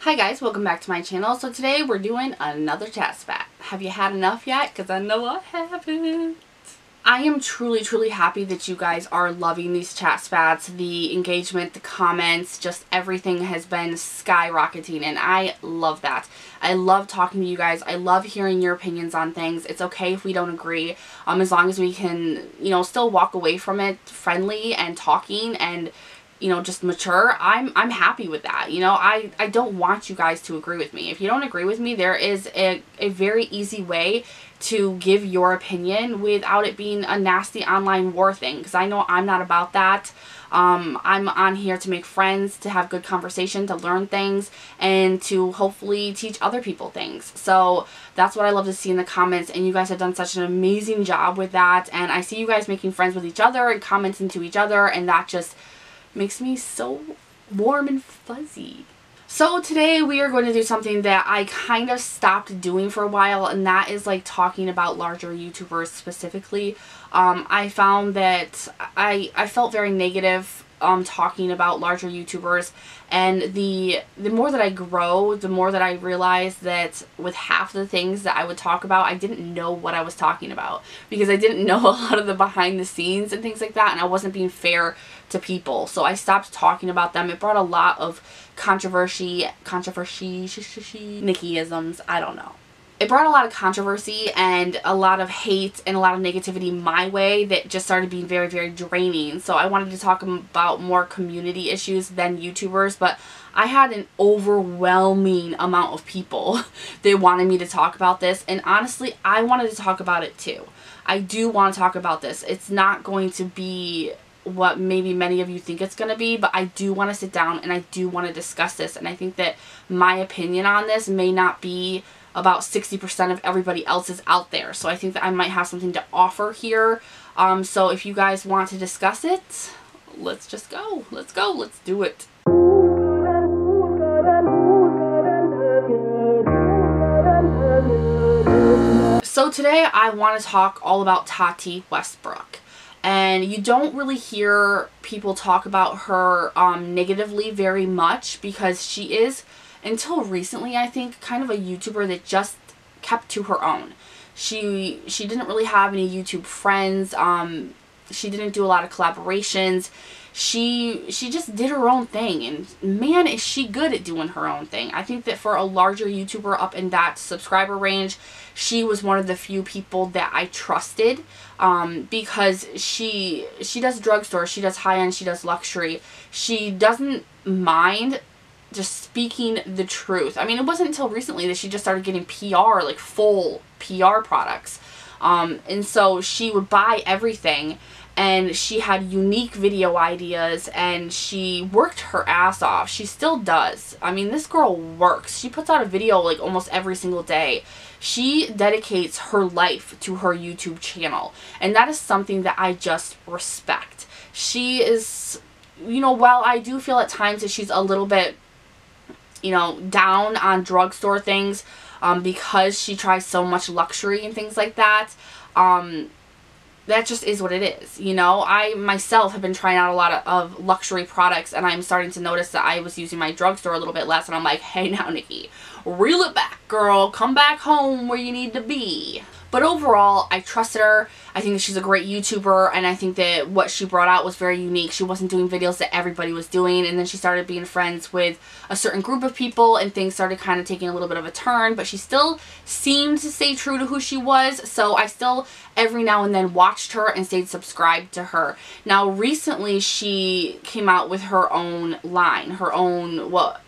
Hi guys, welcome back to my channel. So today we're doing another chat spat. Have you had enough yet? Because I know I haven't. I am truly happy that you guys are loving these chat spats. The engagement, the comments, just everything has been skyrocketing and I love that. I love talking to you guys. I love hearing your opinions on things. It's okay if we don't agree, as long as we can, still walk away from it friendly and talking and just mature. I'm happy with that. I don't want you guys to agree with me. If you don't agree with me, there is a very easy way to give your opinion without it being a nasty online war thing, because I know I'm not about that. I'm on here to make friends, to have good conversation, to learn things, and to hopefully teach other people things. So that's what I love to see in the comments, and you guys have done such an amazing job with that, and I see you guys making friends with each other and commenting to each other, and that just makes me so warm and fuzzy. So today we are going to do something that I kind of stopped doing for a while, and that is like talking about larger YouTubers specifically. I found that I felt very negative talking about larger YouTubers, and the more that I grow, the more that I realize that with half the things that I would talk about, I didn't know what I was talking about because I didn't know a lot of the behind the scenes and things like that, and I wasn't being fair to people. So I stopped talking about them. It brought a lot of controversy, Nikiisms, I don't know. It brought a lot of controversy and a lot of hate and a lot of negativity my way that just started being very draining. So I wanted to talk about more community issues than YouTubers, but I had an overwhelming amount of people that wanted me to talk about this, and honestly I wanted to talk about it too. I do want to talk about this. It's not going to be what maybe many of you think it's going to be, but I do want to sit down and I do want to discuss this, and I think that my opinion on this may not be about 60% of everybody else's out there. So I think that I might have something to offer here. So if you guys want to discuss it, let's just go. Let's go. Let's do it. So today I want to talk all about Tati Westbrook. And you don't really hear people talk about her negatively very much, because she is, until recently I think, kind of a YouTuber that just kept to her own. She didn't really have any YouTube friends. She didn't do a lot of collaborations. She just did her own thing, and man, is she good at doing her own thing. I think that for a larger YouTuber up in that subscriber range, she was one of the few people that I trusted, because she does drugstore, she does high-end, she does luxury. She doesn't mind just speaking the truth. I mean, it wasn't until recently that she just started getting PR, like full PR products. And so she would buy everything, and she had unique video ideas, and she worked her ass off. She still does. I mean, this girl works. She puts out a video like almost every single day. She dedicates her life to her YouTube channel, and that is something that I just respect. She is, while I do feel at times that she's a little bit, down on drugstore things, because she tries so much luxury and things like that, that just is what it is. I myself have been trying out a lot of luxury products, and I'm starting to notice that I was using my drugstore a little bit less, and I'm like, hey now Nikki, reel it back girl, come back home where you need to be. But overall, I trusted her. I think that she's a great YouTuber, and I think that what she brought out was very unique. She wasn't doing videos that everybody was doing, and then she started being friends with a certain group of people, and things started kind of taking a little bit of a turn, but she still seemed to stay true to who she was, so I still every now and then watched her and stayed subscribed to her. Now, recently, she came out with her own line, her own, what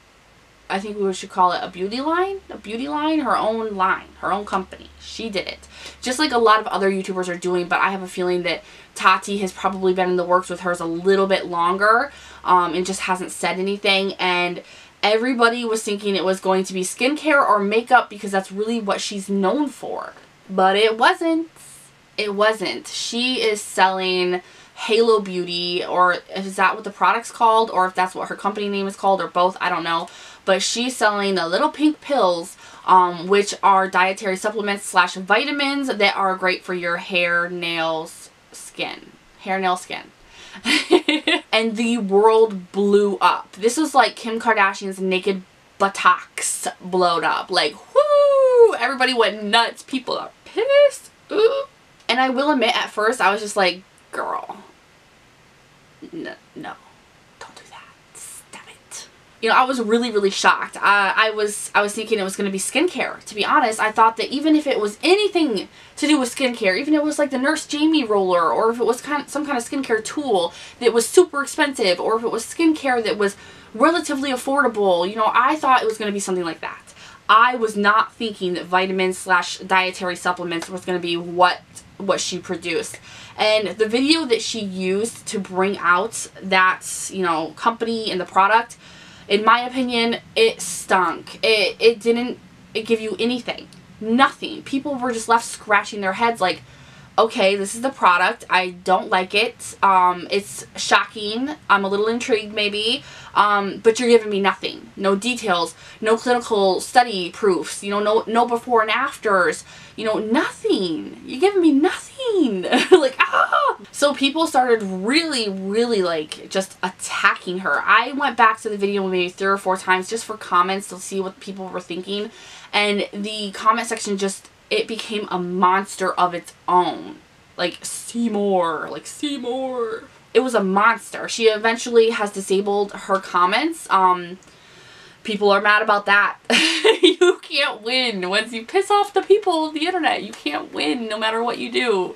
I think we should call it a beauty line, her own line, her own company. She did it. Just like a lot of other YouTubers are doing, but I have a feeling that Tati has probably been in the works with hers a little bit longer, and just hasn't said anything, and everybody was thinking it was going to be skincare or makeup because that's really what she's known for. But it wasn't. It wasn't. She is selling Halo Beauty, or is that what the product's called, or if that's what her company name is called, or both, I don't know. But she's selling the little pink pills, which are dietary supplements slash vitamins that are great for your hair, nails, skin. Hair, nail, skin. And the world blew up. This was like Kim Kardashian's naked buttocks blowed up. Like, whoo! Everybody went nuts. People are pissed. Ooh. And I will admit, at first, I was just like, girl, no, don't do that. Stop it. You know, I was really, really shocked. I was thinking it was going to be skincare. To be honest, I thought that even if it was anything to do with skincare, even if it was like the Nurse Jamie roller, or if it was some kind of skincare tool that was super expensive, or if it was skincare that was relatively affordable, you know, I thought it was going to be something like that. I was not thinking that vitamins / dietary supplements was going to be what she produced. And the video that she used to bring out that, you know, company and the product, in my opinion, it stunk. It didn't give you anything. Nothing. People were just left scratching their heads like, okay, this is the product. I don't like it. It's shocking. I'm a little intrigued maybe. But you're giving me nothing. No details. No clinical study proofs. You know, no before and afters. You know, nothing. You're giving me nothing. Like, ah! So people started really, really like just attacking her. I went back to the video maybe 3 or 4 times just for comments to see what people were thinking. And the comment section just, it became a monster of its own. Like, see more. Like, see more. It was a monster. She eventually has disabled her comments. People are mad about that. You can't win. Once you piss off the people of the internet, you can't win no matter what you do.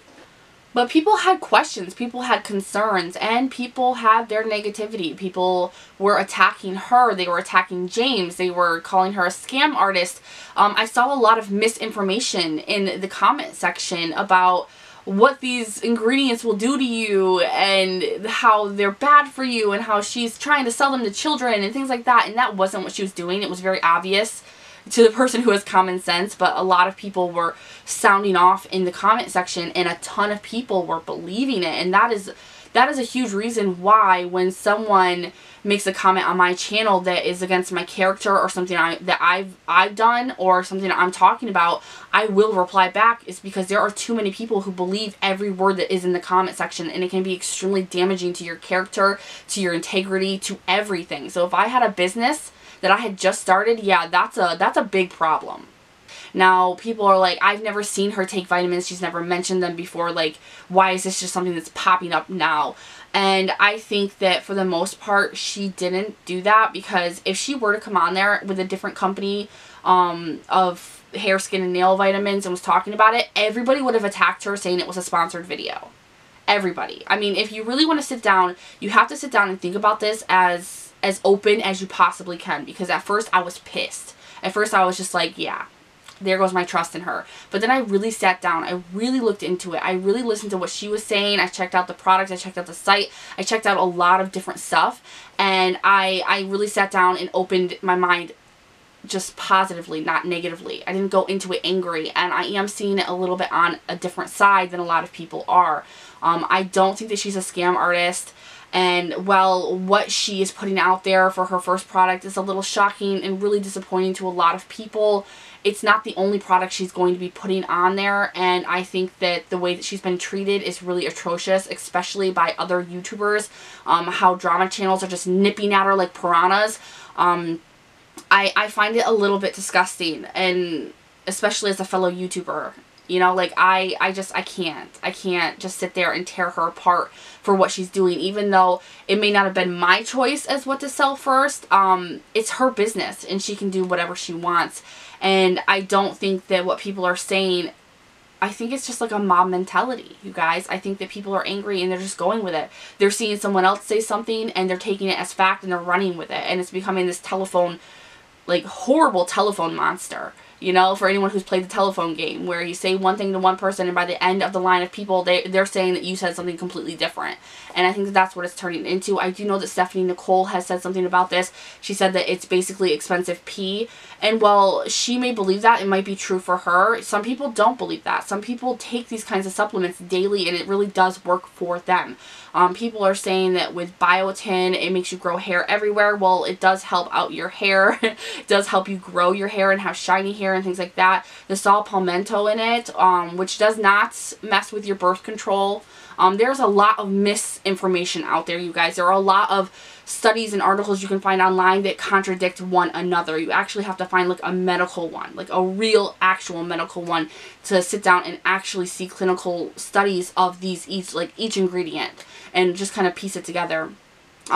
But people had questions, people had concerns, and people had their negativity. People were attacking her, they were attacking James, they were calling her a scam artist. I saw a lot of misinformation in the comment section about what these ingredients will do to you and how they're bad for you and how she's trying to sell them to children and things like that. And that wasn't what she was doing. It was very obvious to the person who has common sense, but a lot of people were sounding off in the comment section, and a ton of people were believing it. And that is a huge reason why when someone makes a comment on my channel that is against my character or something that I've done or something that I'm talking about, I will reply back, is because there are too many people who believe every word that is in the comment section, and it can be extremely damaging to your character, to your integrity, to everything. So if I had a business that I had just started, yeah, that's a big problem. Now, people are like, I've never seen her take vitamins. She's never mentioned them before. Like, why is this just something that's popping up now? And I think that for the most part, she didn't do that, because if she were to come on there with a different company of hair, skin, and nail vitamins and was talking about it, everybody would have attacked her saying it was a sponsored video. Everybody. I mean, if you really want to sit down, you have to sit down and think about this as open as you possibly can, because at first I was pissed. At first I was just like, yeah, there goes my trust in her. But then I really sat down. I really looked into it. I really listened to what she was saying. I checked out the products. I checked out the site. I checked out a lot of different stuff. And I really sat down and opened my mind just positively, not negatively. I didn't go into it angry. And I am seeing it a little bit on a different side than a lot of people are. I don't think that she's a scam artist. And while what she is putting out there for her first product is a little shocking and really disappointing to a lot of people, it's not the only product she's going to be putting on there. And I think that the way that she's been treated is really atrocious, especially by other YouTubers. How drama channels are just nipping at her like piranhas. I find it a little bit disgusting, and especially as a fellow YouTuber. You know, like, I can't just sit there and tear her apart for what she's doing, even though it may not have been my choice as what to sell first. It's her business, and she can do whatever she wants. And I don't think that what people are saying, I think it's just like a mob mentality, you guys. I think that people are angry and they're just going with it. They're seeing someone else say something and they're taking it as fact and they're running with it. And it's becoming this telephone, like, horrible telephone monster. You know, for anyone who's played the telephone game, where you say one thing to one person and by the end of the line of people, they're saying that you said something completely different. And I think that that's what it's turning into. I do know that Stephanie Nicole has said something about this. She said that it's basically expensive pee. And while she may believe that, it might be true for her, some people don't believe that. Some people take these kinds of supplements daily and it really does work for them. People are saying that with biotin, it makes you grow hair everywhere. Well, it does help out your hair. It does help you grow your hair and have shiny hair hair and things like that. The saw palmetto in it, which does not mess with your birth control. There's a lot of misinformation out there, you guys. There are a lot of studies and articles you can find online that contradict one another. You actually have to find like a medical one, like a real actual medical one, to sit down and actually see clinical studies of these each ingredient and just kind of piece it together.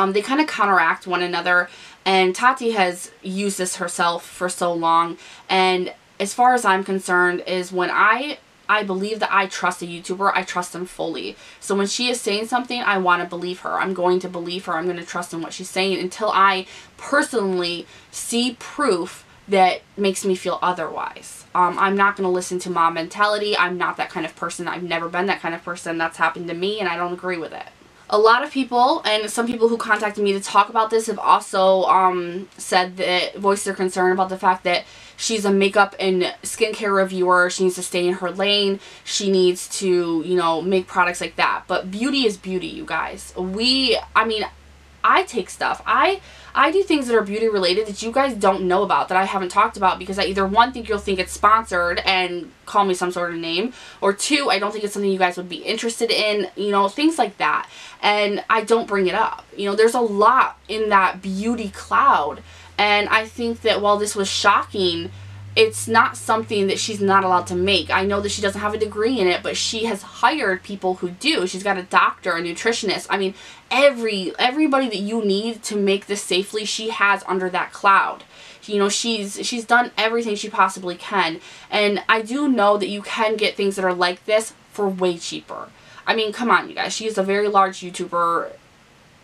They kind of counteract one another, and Tati has used this herself for so long, and as far as I'm concerned is when I believe that I trust a YouTuber, I trust them fully. So when she is saying something, I want to believe her. I'm going to believe her. I'm going to trust in what she's saying until I personally see proof that makes me feel otherwise. I'm not going to listen to mom mentality. I'm not that kind of person. I've never been that kind of person. That's happened to me, and I don't agree with it. A lot of people, and some people who contacted me to talk about this, have also said that, voiced their concern about the fact that she's a makeup and skincare reviewer. She needs to stay in her lane. She needs to, you know, make products like that. But beauty is beauty, you guys. I mean, I take stuff. I do things that are beauty related that you guys don't know about, that I haven't talked about, because I either, one, think you'll think it's sponsored and call me some sort of name, or two, I don't think it's something you guys would be interested in, you know, things like that. And I don't bring it up. You know, there's a lot in that beauty cloud. And I think that while this was shocking, it's not something that she's not allowed to make. I know that she doesn't have a degree in it, but she has hired people who do. She's got a doctor, a nutritionist. I mean, everybody that you need to make this safely, she has under that cloud. You know, she's done everything she possibly can. And I do know that you can get things that are like this for way cheaper. I mean, come on, you guys. She is a very large YouTuber.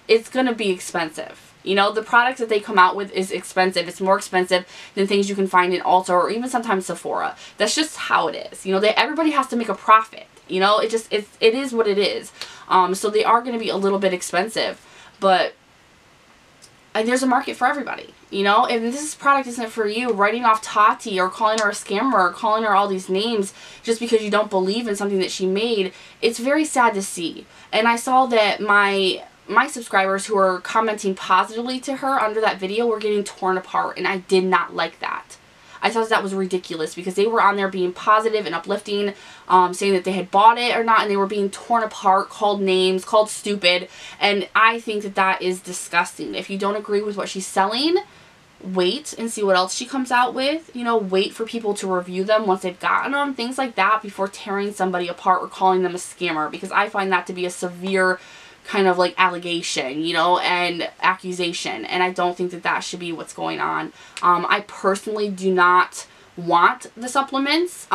It's going to be expensive. You know, the products that they come out with is expensive. It's more expensive than things you can find in Ulta or even sometimes Sephora. That's just how it is. You know, everybody has to make a profit. You know, it is what it is. So they are going to be a little bit expensive. But there's a market for everybody. You know, if this product isn't for you, writing off Tati or calling her a scammer or calling her all these names just because you don't believe in something that she made, it's very sad to see. And I saw that my subscribers who are commenting positively to her under that video were getting torn apart, and I did not like that. I thought that was ridiculous because they were on there being positive and uplifting, saying that they had bought it or not, and they were being torn apart, called names, called stupid, and I think that that is disgusting. If you don't agree with what she's selling, wait and see what else she comes out with. You know, wait for people to review them once they've gotten them, things like that, before tearing somebody apart or calling them a scammer, because I find that to be a severe kind of like allegation, you know, and accusation, and I don't think that that should be what's going on. I personally do not want the supplements,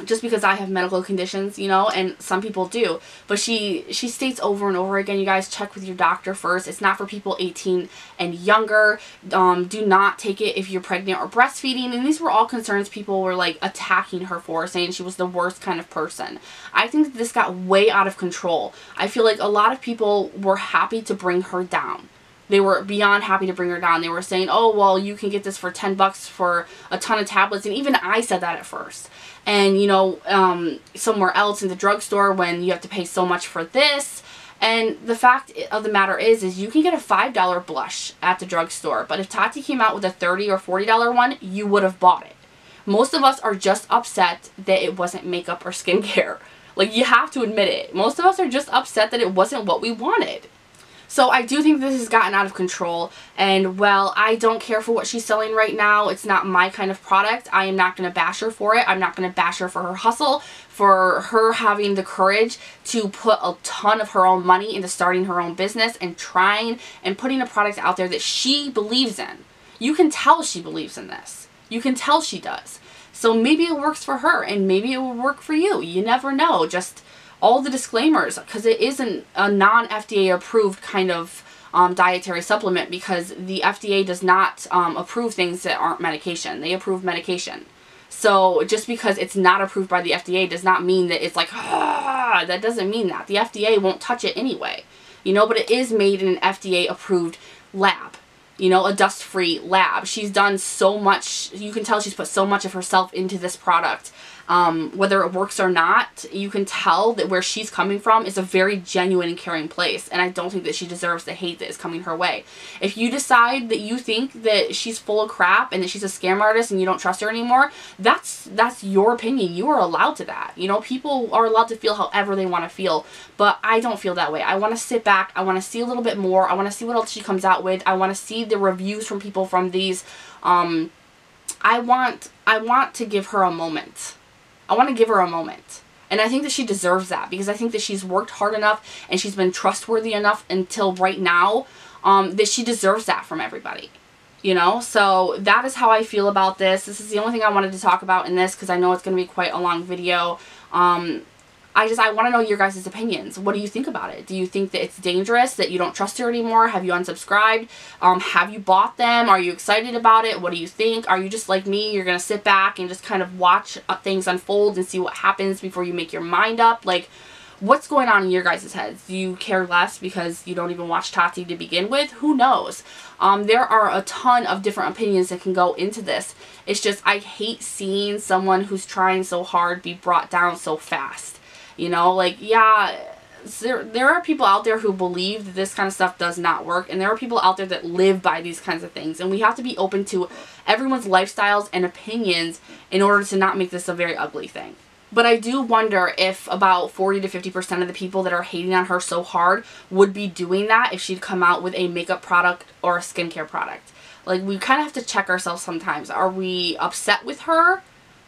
just because I have medical conditions, you know, and some people do. But she states over and over again, you guys, check with your doctor first. It's not for people 18 and younger. Do not take it if you're pregnant or breastfeeding. And these were all concerns people were like attacking her for, saying she was the worst kind of person. I think that this got way out of control. I feel like a lot of people were happy to bring her down. They were beyond happy to bring her down. They were saying, oh, well, you can get this for 10 bucks for a ton of tablets. And even I said that at first. And, you know, somewhere else in the drugstore when you have to pay so much for this. And the fact of the matter is you can get a $5 blush at the drugstore. But if Tati came out with a $30 or $40 one, you would have bought it. Most of us are just upset that it wasn't makeup or skincare. Like, you have to admit it. Most of us are just upset that it wasn't what we wanted. So I do think this has gotten out of control, and well, I don't care for what she's selling right now. It's not my kind of product. I am not going to bash her for it. I'm not going to bash her for her hustle, for her having the courage to put a ton of her own money into starting her own business and trying and putting a product out there that she believes in. You can tell she believes in this. You can tell she does. So maybe it works for her, and maybe it will work for you. You never know. Just all the disclaimers, because it isn't a non-FDA approved kind of dietary supplement, because the FDA does not approve things that aren't medication. They approve medication. So just because it's not approved by the FDA does not mean that it's like, ah, that doesn't mean that. The FDA won't touch it anyway. You know, but it is made in an FDA approved lab. You know, a dust-free lab. She's done so much. You can tell she's put so much of herself into this product. whether it works or not, you can tell that where she's coming from is a very genuine and caring place, and I don't think that she deserves the hate that is coming her way. If you decide that you think that she's full of crap and that she's a scam artist and you don't trust her anymore, that's your opinion. You are allowed to that. You know, people are allowed to feel however they want to feel, but I don't feel that way. I want to sit back. I want to see a little bit more. I want to see what else she comes out with. I want to see the reviews from people from these. I want to give her a moment. I want to give her a moment. And I think that she deserves that, because I think that she's worked hard enough and she's been trustworthy enough until right now that she deserves that from everybody. You know, so that is how I feel about this. This is the only thing I wanted to talk about in this, because I know it's going to be quite a long video. I want to know your guys' opinions. What do you think about it? Do you think that it's dangerous, that you don't trust her anymore? Have you unsubscribed? Have you bought them? Are you excited about it? What do you think? Are you just like me? You're going to sit back and just kind of watch things unfold and see what happens before you make your mind up? Like, what's going on in your guys' heads? Do you care less because you don't even watch Tati to begin with? Who knows? There are a ton of different opinions that can go into this. It's just, I hate seeing someone who's trying so hard be brought down so fast. You know, like, yeah, there are people out there who believe that this kind of stuff does not work, and there are people out there that live by these kinds of things, and we have to be open to everyone's lifestyles and opinions in order to not make this a very ugly thing. But I do wonder if about 40 to 50% of the people that are hating on her so hard would be doing that if she'd come out with a makeup product or a skincare product. Like, we kind of have to check ourselves sometimes. Are we upset with her?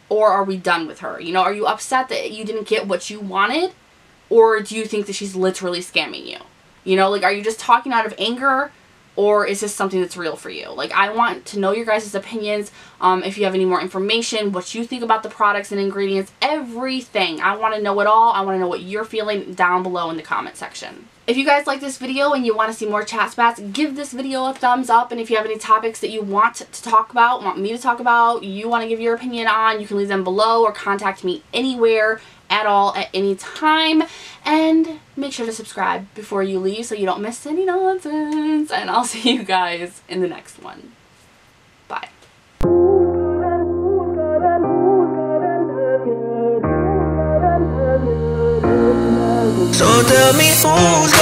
Or are we done with her? You know, are you upset that you didn't get what you wanted? Or do you think that she's literally scamming you? You know, like, are you just talking out of anger? Or is this something that's real for you? Like, I want to know your guys' opinions. If you have any more information, what you think about the products and ingredients, everything. I want to know it all. I want to know what you're feeling down below in the comment section. If you guys like this video and you want to see more chat spats, give this video a thumbs up. And if you have any topics that you want to talk about, want me to talk about, you want to give your opinion on, you can leave them below or contact me anywhere at all at any time. And make sure to subscribe before you leave so you don't miss any nonsense. And I'll see you guys in the next one. Bye. So tell me who's